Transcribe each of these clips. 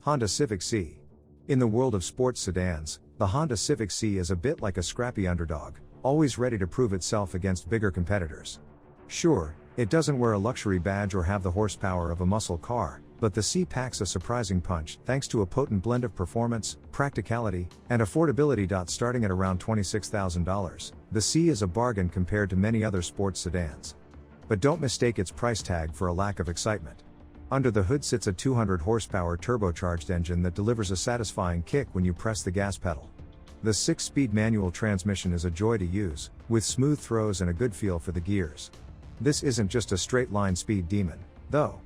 Honda Civic Si. In the world of sports sedans, the Honda Civic Si is a bit like a scrappy underdog, always ready to prove itself against bigger competitors. Sure, it doesn't wear a luxury badge or have the horsepower of a muscle car, but the Si packs a surprising punch thanks to a potent blend of performance, practicality, and affordability. Starting at around $26,000, the Si is a bargain compared to many other sports sedans. But don't mistake its price tag for a lack of excitement. Under the hood sits a 200 horsepower turbocharged engine that delivers a satisfying kick when you press the gas pedal. The 6-speed manual transmission is a joy to use, with smooth throws and a good feel for the gears. This isn't just a straight-line speed demon, though.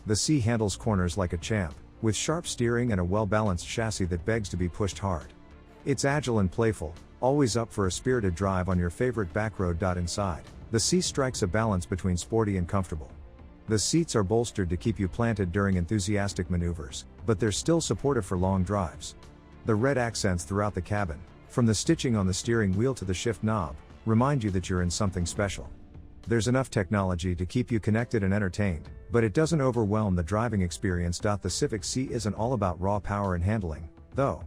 The Si handles corners like a champ, with sharp steering and a well-balanced chassis that begs to be pushed hard. It's agile and playful, always up for a spirited drive on your favorite backroad. Inside, the Si strikes a balance between sporty and comfortable. The seats are bolstered to keep you planted during enthusiastic maneuvers, but they're still supportive for long drives. The red accents throughout the cabin, from the stitching on the steering wheel to the shift knob, remind you that you're in something special. There's enough technology to keep you connected and entertained, but it doesn't overwhelm the driving experience. The Civic Si isn't all about raw power and handling, though.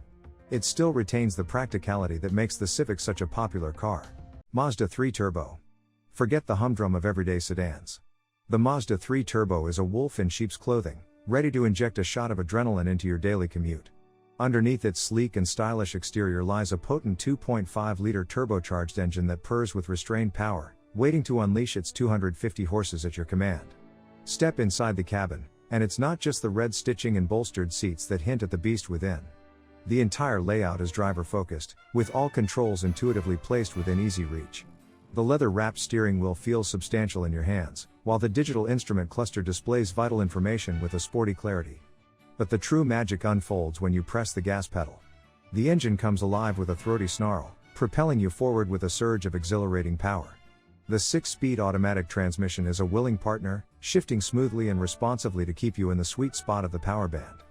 It still retains the practicality that makes the Civic such a popular car. Mazda 3 Turbo. Forget the humdrum of everyday sedans. The Mazda 3 Turbo is a wolf in sheep's clothing, ready to inject a shot of adrenaline into your daily commute. Underneath its sleek and stylish exterior lies a potent 2.5-liter turbocharged engine that purrs with restrained power, waiting to unleash its 250 horses at your command. Step inside the cabin, and it's not just the red stitching and bolstered seats that hint at the beast within. The entire layout is driver-focused, with all controls intuitively placed within easy reach. The leather-wrapped steering wheel feels substantial in your hands, while the digital instrument cluster displays vital information with a sporty clarity. But the true magic unfolds when you press the gas pedal. The engine comes alive with a throaty snarl, propelling you forward with a surge of exhilarating power. The 6-speed automatic transmission is a willing partner, shifting smoothly and responsively to keep you in the sweet spot of the power band.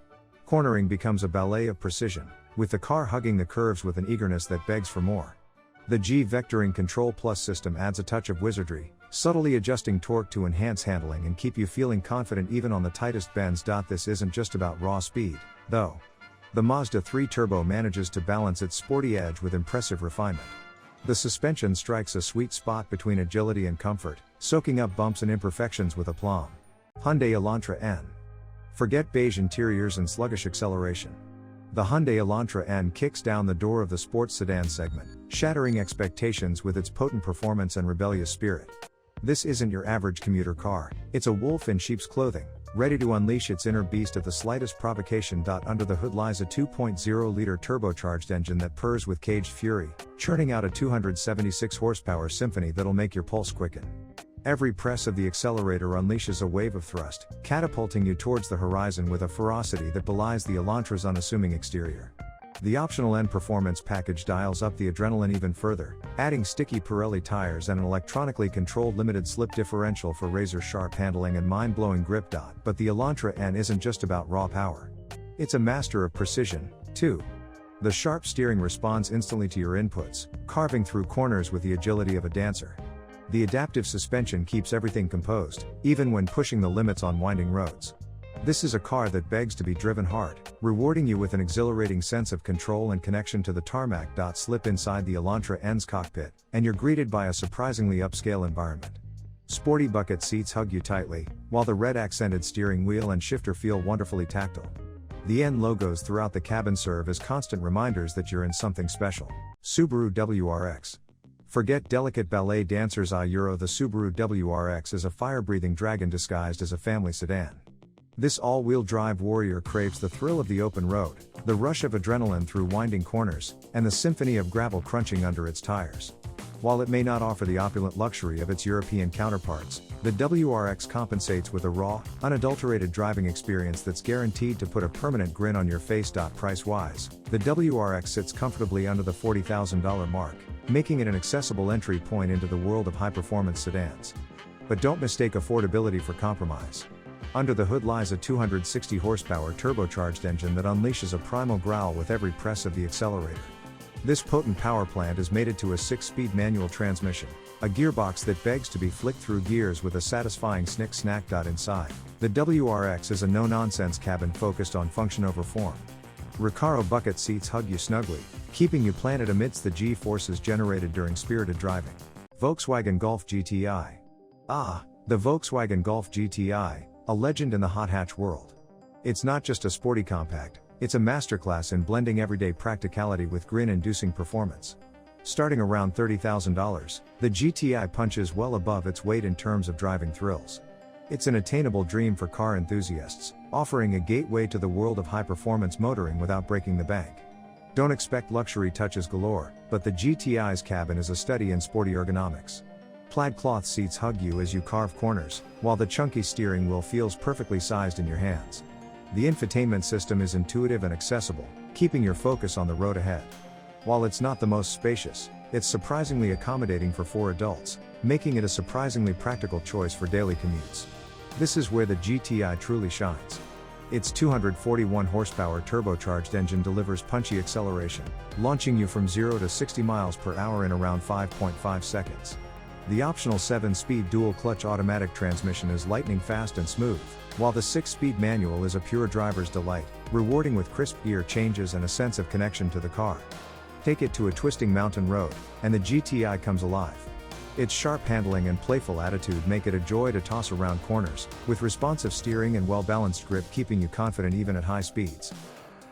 Cornering becomes a ballet of precision, with the car hugging the curves with an eagerness that begs for more. The G-Vectoring Control Plus system adds a touch of wizardry, subtly adjusting torque to enhance handling and keep you feeling confident even on the tightest bends. This isn't just about raw speed, though. The Mazda 3 Turbo manages to balance its sporty edge with impressive refinement. The suspension strikes a sweet spot between agility and comfort, soaking up bumps and imperfections with aplomb. Hyundai Elantra N. Forget beige interiors and sluggish acceleration. The Hyundai Elantra N kicks down the door of the sports sedan segment, shattering expectations with its potent performance and rebellious spirit. This isn't your average commuter car, it's a wolf in sheep's clothing, ready to unleash its inner beast at the slightest provocation. Under the hood lies a 2.0-liter turbocharged engine that purrs with caged fury, churning out a 276 horsepower symphony that'll make your pulse quicken. Every press of the accelerator unleashes a wave of thrust, catapulting you towards the horizon with a ferocity that belies the Elantra's unassuming exterior. The optional N performance package dials up the adrenaline even further, adding sticky Pirelli tires and an electronically controlled limited slip differential for razor-sharp handling and mind-blowing grip. But the Elantra N isn't just about raw power. It's a master of precision, too. The sharp steering responds instantly to your inputs, carving through corners with the agility of a dancer. The adaptive suspension keeps everything composed, even when pushing the limits on winding roads. This is a car that begs to be driven hard, rewarding you with an exhilarating sense of control and connection to the tarmac. Slip inside the Elantra N's cockpit, and you're greeted by a surprisingly upscale environment. Sporty bucket seats hug you tightly, while the red accented steering wheel and shifter feel wonderfully tactile. The N logos throughout the cabin serve as constant reminders that you're in something special. Subaru WRX. Forget delicate ballet dancers. Youre. The Subaru WRX is a fire-breathing dragon disguised as a family sedan. This all-wheel drive warrior craves the thrill of the open road, the rush of adrenaline through winding corners, and the symphony of gravel crunching under its tires. While it may not offer the opulent luxury of its European counterparts, the WRX compensates with a raw, unadulterated driving experience that's guaranteed to put a permanent grin on your face. Price-wise, the WRX sits comfortably under the $40,000 mark, making it an accessible entry point into the world of high-performance sedans. But don't mistake affordability for compromise. Under the hood lies a 260 horsepower turbocharged engine that unleashes a primal growl with every press of the accelerator. This potent power plant is mated to a 6-speed manual transmission, a gearbox that begs to be flicked through gears with a satisfying snick-snack.Inside. The WRX is a no-nonsense cabin focused on function over form. Recaro bucket seats hug you snugly, keeping you planted amidst the G-forces generated during spirited driving. Volkswagen Golf GTI. The Volkswagen Golf GTI, a legend in the hot hatch world. It's not just a sporty compact, it's a masterclass in blending everyday practicality with grin-inducing performance. Starting around $30,000, the GTI punches well above its weight in terms of driving thrills. It's an attainable dream for car enthusiasts, offering a gateway to the world of high-performance motoring without breaking the bank. Don't expect luxury touches galore, but the GTI's cabin is a study in sporty ergonomics. Plaid cloth seats hug you as you carve corners, while the chunky steering wheel feels perfectly sized in your hands. The infotainment system is intuitive and accessible, keeping your focus on the road ahead. While it's not the most spacious, it's surprisingly accommodating for 4 adults, making it a surprisingly practical choice for daily commutes. This is where the GTI truly shines. Its 241 horsepower turbocharged engine delivers punchy acceleration, launching you from 0 to 60 miles per hour in around 5.5 seconds. The optional 7-speed dual-clutch automatic transmission is lightning fast and smooth, while the 6-speed manual is a pure driver's delight, rewarding with crisp gear changes and a sense of connection to the car. Take it to a twisting mountain road, and the GTI comes alive. Its sharp handling and playful attitude make it a joy to toss around corners, with responsive steering and well-balanced grip keeping you confident even at high speeds.